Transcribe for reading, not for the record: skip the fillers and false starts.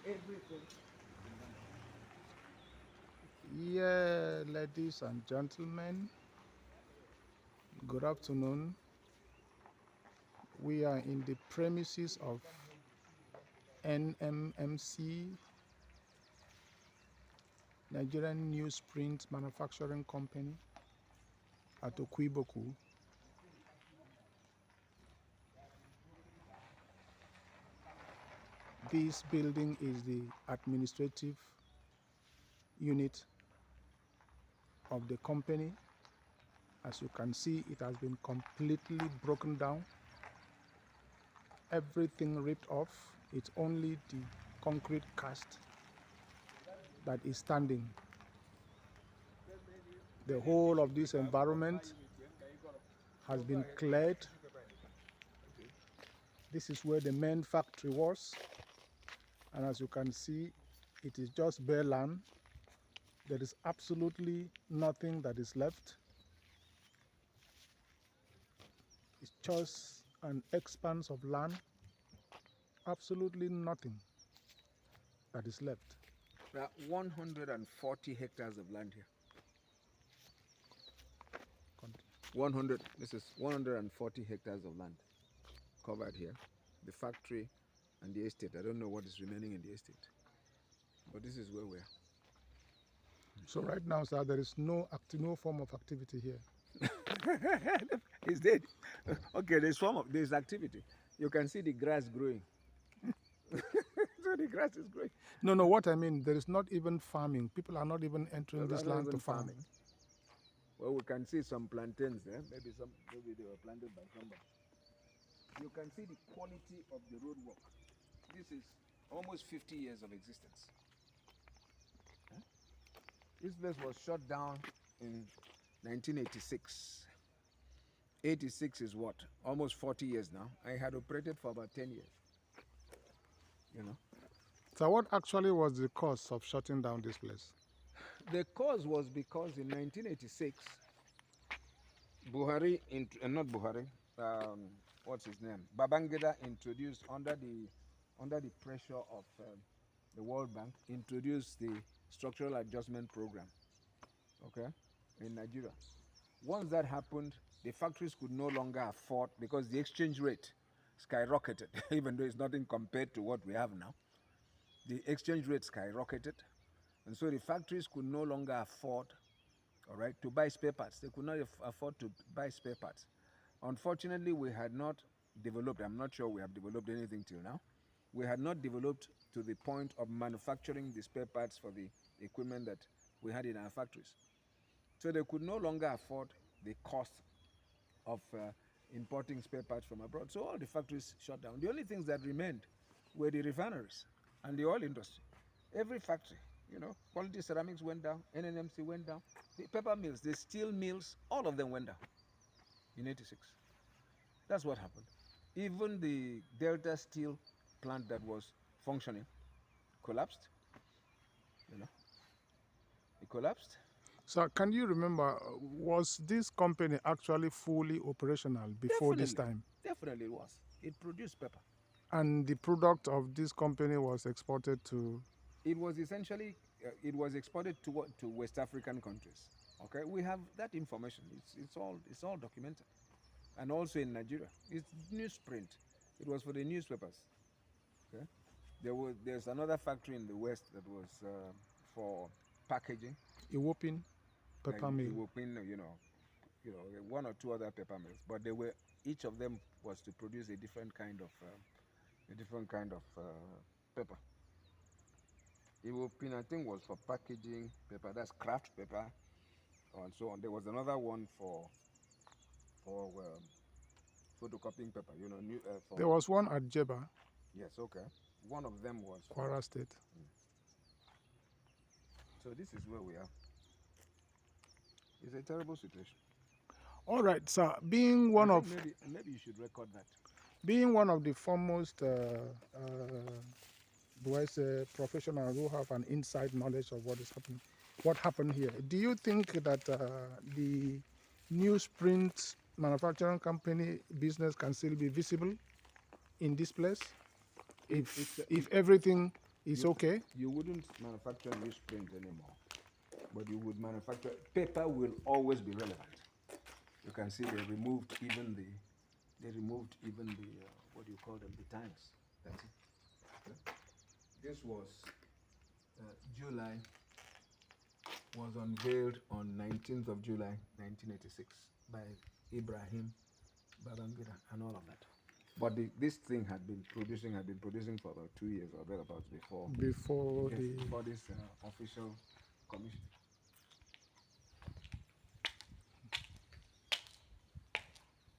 Everything. Yeah, ladies and gentlemen, good afternoon. We are in the premises of NNMC, Nigerian Newsprint Manufacturing Company at OKUIBOKU. This building is the administrative unit of the company. As you can see, it has been completely broken down. Everything ripped off. It's only the concrete cast that is standing. The whole of this environment has been cleared. This is where the main factory was, and as you can see, it is just bare land. There is absolutely nothing that is left. It's just an expanse of land, absolutely nothing that is left. There are 140 hectares of land here. 140 hectares of land covered here. The factory and the estate. I don't know what is remaining in the estate, but this is where we are. So right now, sir, there is no form of activity here. It's dead. Okay, there's activity. You can see the grass growing. So the grass is growing. No, what I mean, there is not even farming. People are not even entering this land to farm. Farming. Well, we can see some plantains there. Maybe they were planted by somebody. You can see the quality of the roadwork. This is almost 50 years of existence. This place was shut down in 1986. 86 is what? Almost 40 years now. I had operated for about 10 years. So what actually was the cause of shutting down this place? The cause was because in 1986, Buhari, not Buhari, what's his name? Babangida introduced under the pressure of the World Bank, introduced the structural adjustment program, okay, in Nigeria. Once that happened, the factories could no longer afford, because the exchange rate skyrocketed, even though it's nothing compared to what we have now. The exchange rate skyrocketed, and so the factories could no longer afford, all right, to buy spare parts. They could not afford to buy spare parts. Unfortunately, we had not developed, I'm not sure we have developed anything till now. We had not developed to the point of manufacturing the spare parts for the equipment that we had in our factories. So they could no longer afford the cost of importing spare parts from abroad. So all the factories shut down. The only things that remained were the refineries and the oil industry. Every factory, Quality Ceramics went down, NNMC went down, the paper mills, the steel mills, all of them went down in 86. That's what happened. Even the Delta Steel plant that was functioning collapsed. It collapsed. So can you remember, was this company actually fully operational before this time? Definitely it was. It produced paper. And the product of this company was exported to? It was essentially, it was exported to West African countries. Okay, we have that information. It's all documented, and also in Nigeria, it's newsprint. It was for the newspapers. Okay, there's another factory in the west that was for packaging. Ewopin paper mill. Ewopin, one or two other paper mills, but they were, each of them was to produce a different kind of paper. Ewopin, I think, was for packaging paper. That's craft paper, and so on. There was another one for photocopying paper. There was one at Jeba. Yes, okay. One of them was Kwara State. So this is where we are. It's a terrible situation. All right, sir. Being one of maybe you should record that. Being one of the foremost, professionals who have an inside knowledge of what happened here, do you think that the newsprint manufacturing company business can still be visible in this place if everything It's okay. You wouldn't manufacture newsprint anymore, but you would manufacture paper. Will always be relevant. You can see they removed even the what do you call them, the times. That's it. Okay. This was July, was unveiled on 19th of July 1986 by Ibrahim Babangida and all of that. But this thing had been producing for about 2 years or thereabouts before Before the before this official commission.